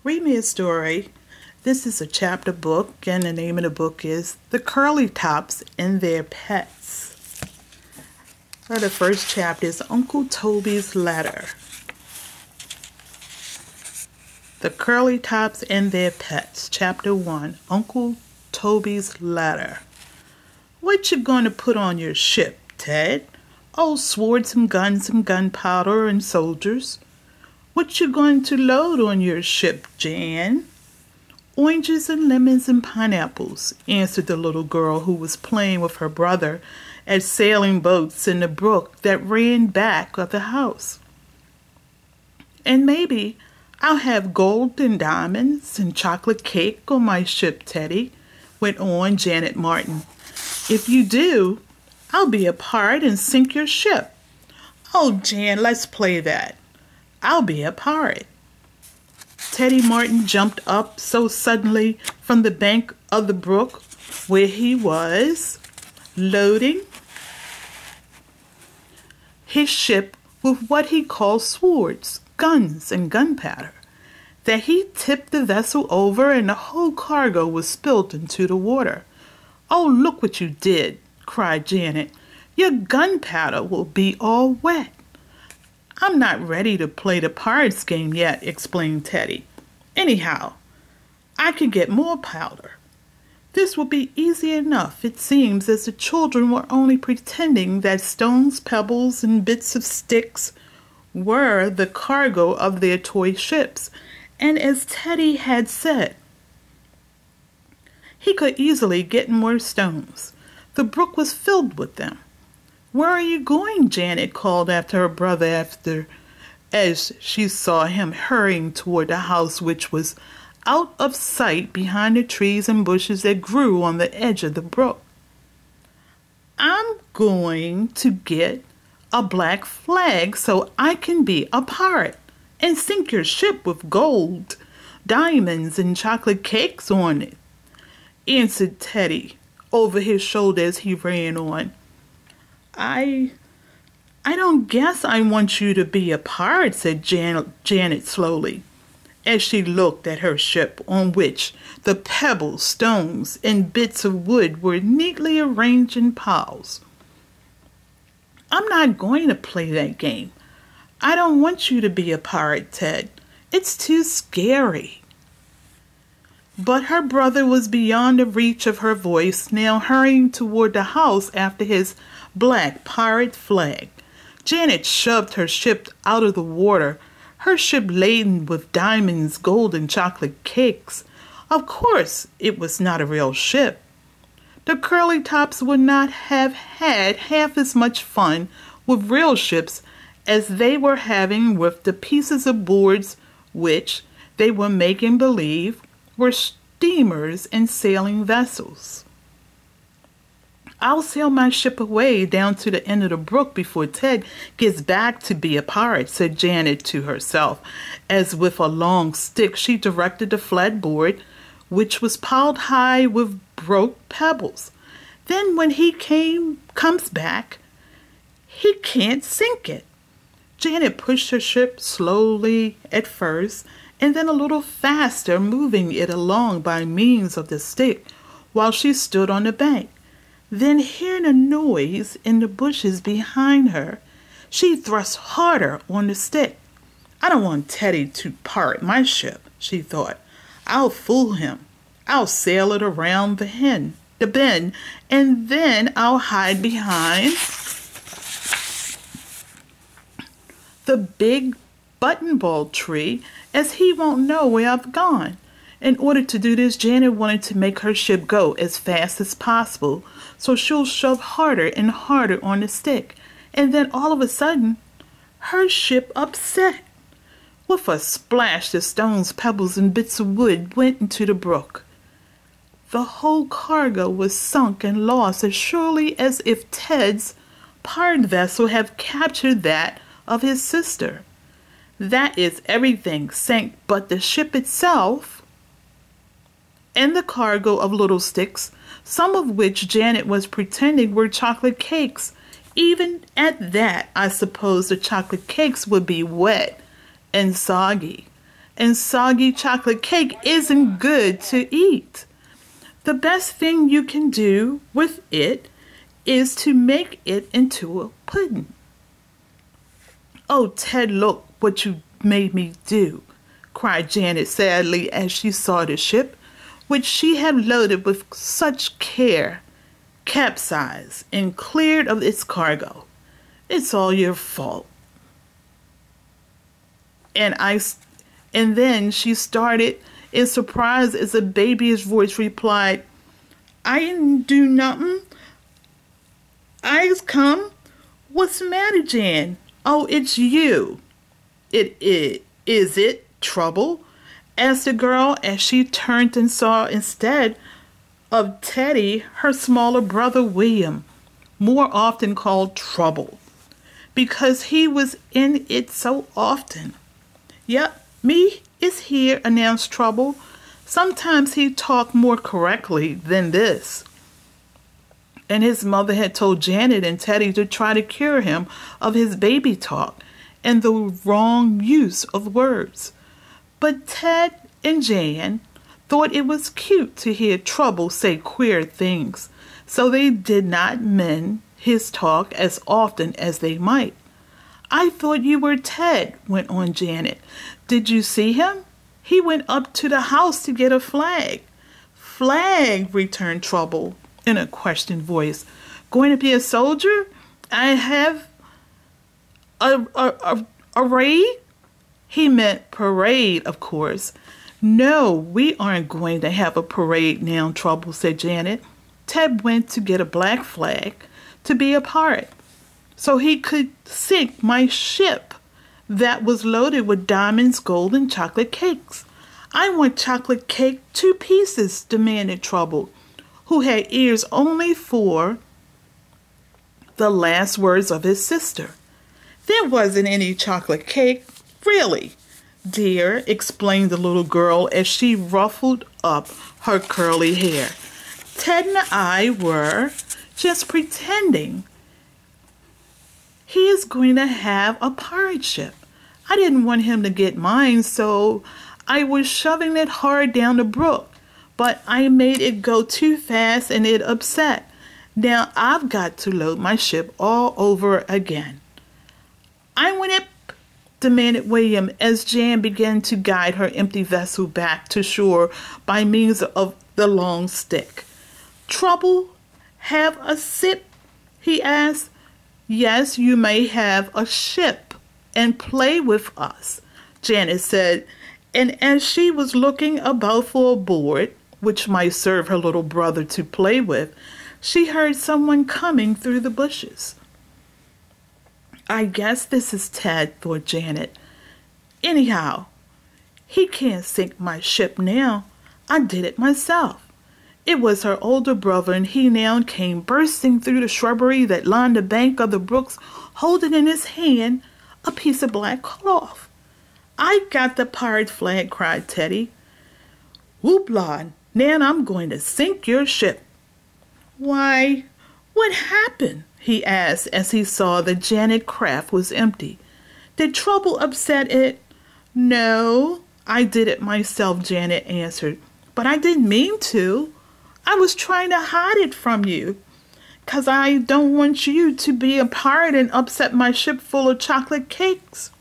Read me a story. This is a chapter book, and the name of the book is The CurlyTops and Their Pets. The first chapter is Uncle Toby's Letter. The CurlyTops and Their Pets, Chapter 1, Uncle Toby's Letter. What you gonna put on your ship, Ted? Oh, swords and guns and gunpowder and soldiers. What you going to load on your ship, Jan? Oranges and lemons and pineapples, answered the little girl who was playing with her brother at sailing boats in the brook that ran back of the house. And maybe I'll have gold and diamonds and chocolate cake on my ship, Teddy, went on Janet Martin. If you do, I'll be a pirate and sink your ship. Oh, Jan, let's play that. I'll be a pirate. Teddy Martin jumped up so suddenly from the bank of the brook where he was loading his ship with what he called swords, guns, and gunpowder, that he tipped the vessel over and the whole cargo was spilled into the water. Oh, look what you did, cried Janet. Your gunpowder will be all wet. I'm not ready to play the pirates game yet, explained Teddy. Anyhow, I can get more powder. This will be easy enough. It seems as the children were only pretending that stones, pebbles, and bits of sticks were the cargo of their toy ships, and as Teddy had said, he could easily get more stones. The brook was filled with them. Where are you going? Janet called after her brother as she saw him hurrying toward the house, which was out of sight behind the trees and bushes that grew on the edge of the brook. I'm going to get a black flag so I can be a pirate and sink your ship with gold, diamonds, and chocolate cakes on it, answered Teddy over his shoulder as he ran on. I don't guess I want you to be a pirate, said Janet slowly, as she looked at her ship, on which the pebbles, stones, and bits of wood were neatly arranged in piles. I'm not going to play that game. I don't want you to be a pirate, Ted. It's too scary. But her brother was beyond the reach of her voice, now hurrying toward the house after his black pirate flag. Janet shoved her ship out of the water, her ship laden with diamonds, gold, and chocolate cakes. Of course, it was not a real ship. The CurlyTops would not have had half as much fun with real ships as they were having with the pieces of boards which they were making believe were steamers and sailing vessels. I'll sail my ship away down to the end of the brook before Ted gets back to be a pirate, said Janet to herself, as with a long stick she directed the flat board, which was piled high with broke pebbles. Then when he comes back, he can't sink it. Janet pushed her ship slowly at first, and then a little faster, moving it along by means of the stick while she stood on the bank. Then, hearing a noise in the bushes behind her, she thrust harder on the stick. I don't want Teddy to pirate my ship, she thought. I'll fool him. I'll sail it around the bend, and then I'll hide behind the big buttonball tree, as he won't know where I've gone. In order to do this, Janet wanted to make her ship go as fast as possible, so she'll shove harder and harder on the stick, and then all of a sudden, her ship upset. With a splash, the stones, pebbles, and bits of wood went into the brook. The whole cargo was sunk and lost as surely as if Ted's pirate vessel had captured that of his sister. That is, everything sank but the ship itself and the cargo of little sticks, some of which Janet was pretending were chocolate cakes. Even at that, I suppose the chocolate cakes would be wet and soggy. and soggy chocolate cake isn't good to eat. The best thing you can do with it is to make it into a pudding. Oh, Ted, look what you made me do, cried Janet sadly as she saw the ship, which she had loaded with such care, capsized and cleared of its cargo. It's all your fault. And then she started in surprise as a baby's voice replied, I didn't do nothing. I's come. What's the matter, Jan? Oh, it's you. Is it trouble? Asked the girl as she turned and saw instead of Teddy her smaller brother William, more often called Trouble, because he was in it so often. Yep, me is here, announced Trouble. Sometimes he talked more correctly than this. And his mother had told Janet and Teddy to try to cure him of his baby talk and the wrong use of words. But Ted and Jan thought it was cute to hear Trouble say queer things, so they did not mend his talk as often as they might. I thought you were Ted, went on Janet. Did you see him? He went up to the house to get a flag. Flag, returned Trouble in a questioned voice. Going to be a soldier? I have a raid? He meant parade, of course. No, we aren't going to have a parade now, Trouble, said Janet. Ted went to get a black flag to be a pirate, so he could sink my ship that was loaded with diamonds, gold, and chocolate cakes. I want chocolate cake 2 pieces, demanded Trouble, who had ears only for the last words of his sister. There wasn't any chocolate cake, really, dear, explained the little girl as she ruffled up her curly hair. Ted and I were just pretending. He is going to have a pirate ship. I didn't want him to get mine, so I was shoving it hard down the brook, but I made it go too fast and it upset. Now I've got to load my ship all over again. I want it, demanded William as Jan began to guide her empty vessel back to shore by means of the long stick. Trouble, have a sip? He asked. Yes, you may have a ship and play with us, Janet said, and as she was looking about for a board, which might serve her little brother to play with, she heard someone coming through the bushes. I guess this is Ted, thought Janet. Anyhow, he can't sink my ship now. I did it myself. It was her older brother, and he now came bursting through the shrubbery that lined the bank of the brooks, holding in his hand a piece of black cloth. I got the pirate flag, cried Teddy. Whoopla, now I'm going to sink your ship. Why, what happened? He asked as he saw that Janet's craft was empty. Did Trouble upset it? No, I did it myself, Janet answered. But I didn't mean to. I was trying to hide it from you, 'cause I don't want you to be a pirate and upset my ship full of chocolate cakes.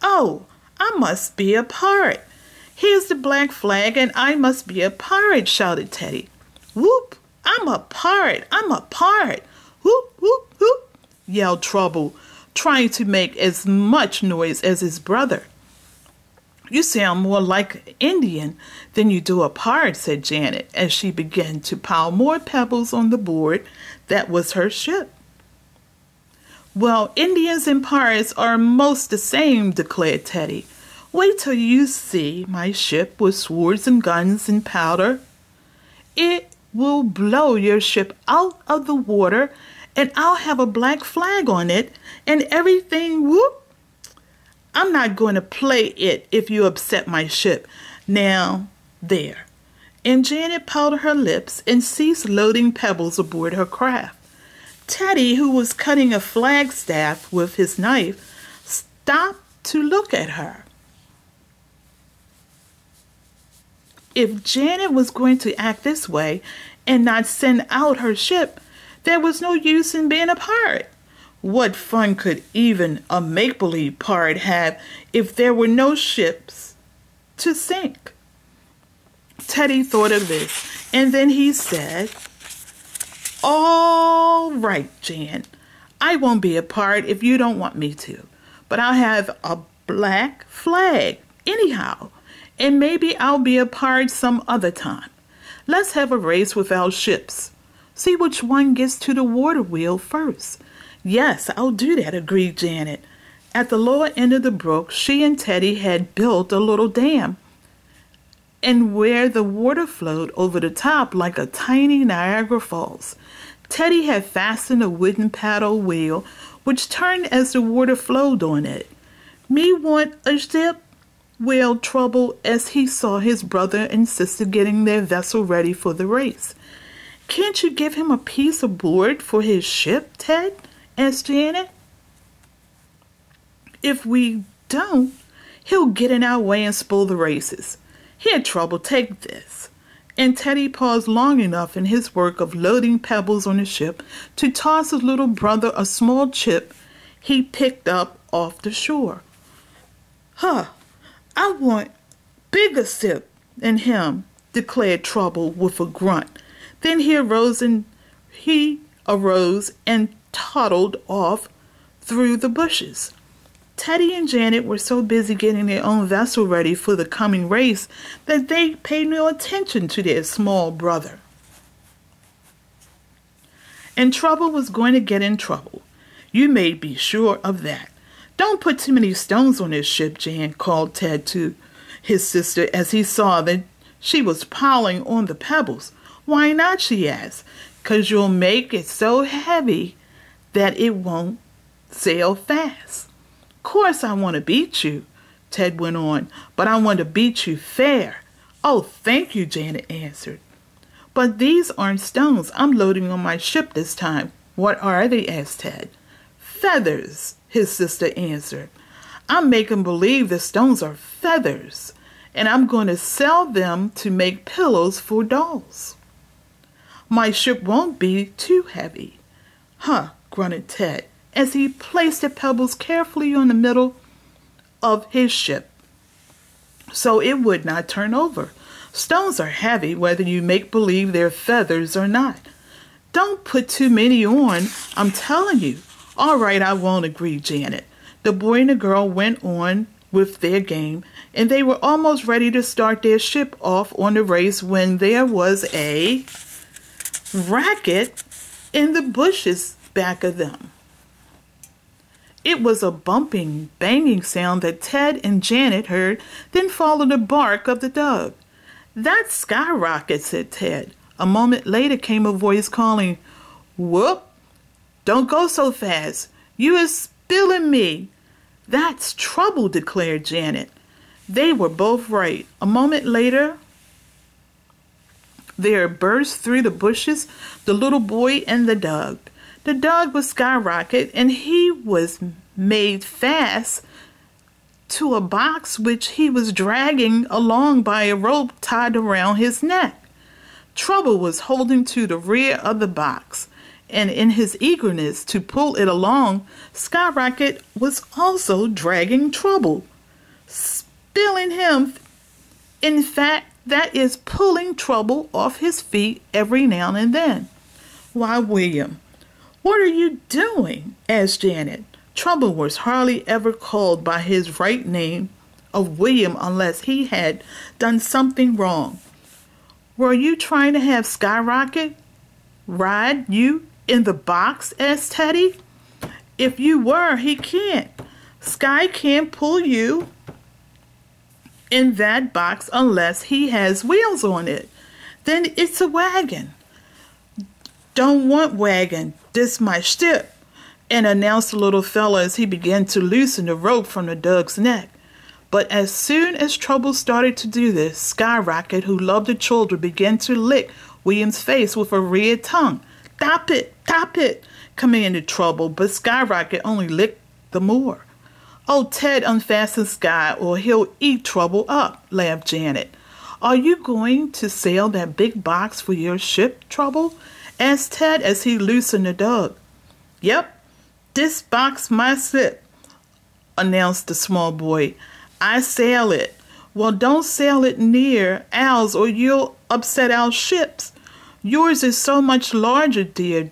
Oh, I must be a pirate. Here's the black flag, and I must be a pirate, shouted Teddy. Whoop, I'm a pirate, I'm a pirate. Whoop, whoop, whoop, yelled Trouble, trying to make as much noise as his brother. You sound more like an Indian than you do a pirate, said Janet, as she began to pile more pebbles on the board that was her ship. Well, Indians and pirates are most the same, declared Teddy. Wait till you see my ship with swords and guns and powder. It will blow your ship out of the water, and I'll have a black flag on it, and everything, whoop. I'm not going to play it if you upset my ship. Now, there. And Janet pouted her lips and ceased loading pebbles aboard her craft. Teddy, who was cutting a flagstaff with his knife, stopped to look at her. If Janet was going to act this way and not send out her ship, there was no use in being a pirate. What fun could even a make-believe pirate have if there were no ships to sink? Teddy thought of this, and then he said, "All right, Jan, I won't be a pirate if you don't want me to, but I'll have a black flag anyhow, and maybe I'll be a pirate some other time. Let's have a race with our ships. See which one gets to the water wheel first." "Yes, I'll do that," agreed Janet. At the lower end of the brook, she and Teddy had built a little dam, and where the water flowed over the top like a tiny Niagara Falls. Teddy had fastened a wooden paddle wheel, which turned as the water flowed on it. "Me want a ship?" wailed Trouble as he saw his brother and sister getting their vessel ready for the race. "Can't you give him a piece of board for his ship, Ted?" asked Janet. "If we don't, he'll get in our way and spoil the races. Here, Trouble, take this." And Teddy paused long enough in his work of loading pebbles on the ship to toss his little brother a small chip he picked up off the shore. "Huh, I want bigger sip than him," declared Trouble with a grunt. Then he arose and toddled off through the bushes. Teddy and Janet were so busy getting their own vessel ready for the coming race that they paid no attention to their small brother. And Trouble was going to get in trouble. You may be sure of that. "Don't put too many stones on this ship, Jan," called Ted to his sister as he saw that she was piling on the pebbles. "Why not?" she asked. "'Cause you'll make it so heavy that it won't sail fast." "Course I want to beat you," Ted went on, "but I want to beat you fair." "Oh, thank you," Janet answered. "But these aren't stones I'm loading on my ship this time." "What are they?" asked Ted. "Feathers," his sister answered. "I'm making believe the stones are feathers, and I'm going to sell them to make pillows for dolls. My ship won't be too heavy." "Huh," grunted Ted as he placed the pebbles carefully on the middle of his ship so it would not turn over. "Stones are heavy whether you make believe they're feathers or not. Don't put too many on, I'm telling you." "All right, I won't," agreed Janet. The boy and the girl went on with their game, and they were almost ready to start their ship off on the race when there was a racket in the bushes back of them. It was a bumping, banging sound that Ted and Janet heard, then followed the bark of the dog. "That's Skyrocket," said Ted. A moment later came a voice calling, "Whoop! Don't go so fast. You is spilling me." "That's Trouble," declared Janet. They were both right. A moment later, there burst through the bushes the little boy and the dog. The dog was Skyrocket, and he was made fast to a box which he was dragging along by a rope tied around his neck. Trouble was holding to the rear of the box, and in his eagerness to pull it along, Skyrocket was also dragging Trouble, spilling him. In fact, that is pulling Trouble off his feet every now and then. "Why, William, what are you doing?" asked Janet. Trouble was hardly ever called by his right name of William unless he had done something wrong. "Were you trying to have Skyrocket ride you in the box?" asked Teddy. "If you were, he can't. Sky can't pull you in that box unless he has wheels on it. Then it's a wagon." "Don't want wagon. This my ship," and announced the little fella as he began to loosen the rope from the dog's neck. But as soon as Trouble started to do this, Skyrocket, who loved the children, began to lick William's face with a red tongue. "Stop it," commanded Trouble, but Skyrocket only licked the more. "Oh, Ted, unfasten Sky or he'll eat Trouble up," laughed Janet. Are you going to sail that big box for your ship, Trouble? Asked Ted as he loosened the dug. Yep, this box my ship, announced the small boy. I sail it. Well, don't sail it near ours or you'll upset our ships. Yours is so much larger, dear,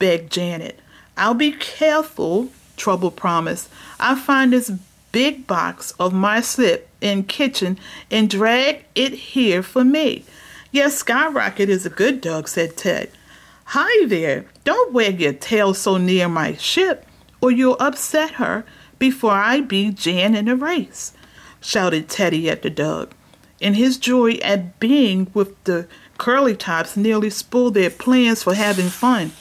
begged Janet. I'll be careful, Trouble promised. I'll find this big box of my slip in kitchen and drag it here for me. Yes, Skyrocket is a good dog, said Ted. Hi there, don't wag your tail so near my ship, or you'll upset her before I beat Jan in a race, shouted Teddy at the dog. In his joy at being with the CurlyTops nearly spoiled their plans for having fun.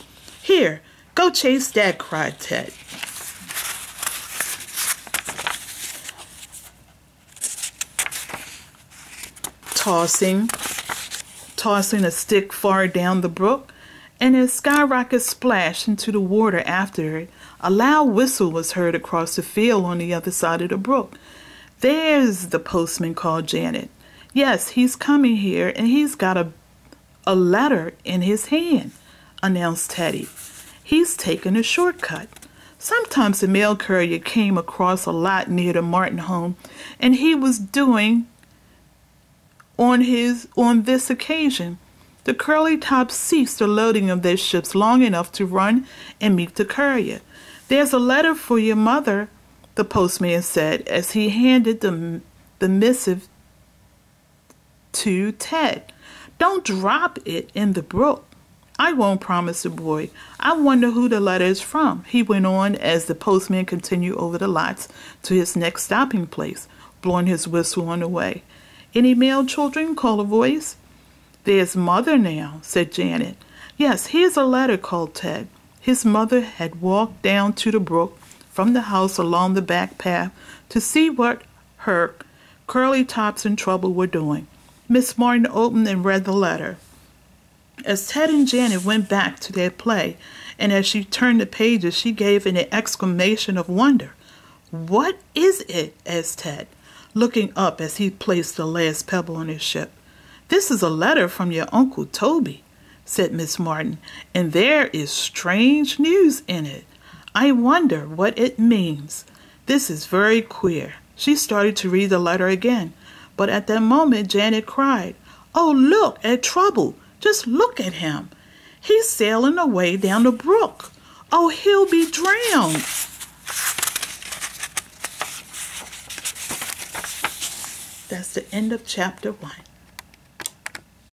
Here, go chase Dad, cried Ted. Tossing a stick far down the brook, and as Skyrocket splashed into the water after it, a loud whistle was heard across the field on the other side of the brook. There's the postman, called Janet. Yes, he's coming here, and he's got a letter in his hand, announced Teddy. He's taken a shortcut. Sometimes the mail courier came across a lot near the Martin home, and he was doing on this occasion. The CurlyTops ceased the loading of their ships long enough to run and meet the courier. There's a letter for your mother, the postman said as he handed the missive to Ted. Don't drop it in the brook. I won't, promise the boy. I wonder who the letter is from, he went on as the postman continued over the lots to his next stopping place, blowing his whistle on the way. Any male children? Called a voice. There's Mother now, said Janet. Yes, here's a letter, called Ted. His mother had walked down to the brook from the house along the back path to see what her CurlyTops in trouble were doing. Miss Martin opened and read the letter. As Ted and Janet went back to their play, and as she turned the pages, she gave an exclamation of wonder. What is it? Asked Ted, looking up as he placed the last pebble on his ship. This is a letter from your Uncle Toby, said Miss Martin, and there is strange news in it. I wonder what it means. This is very queer. She started to read the letter again, but at that moment Janet cried, Oh, look at Trouble. Just look at him. He's sailing away down the brook. Oh, he'll be drowned. That's the end of chapter 1.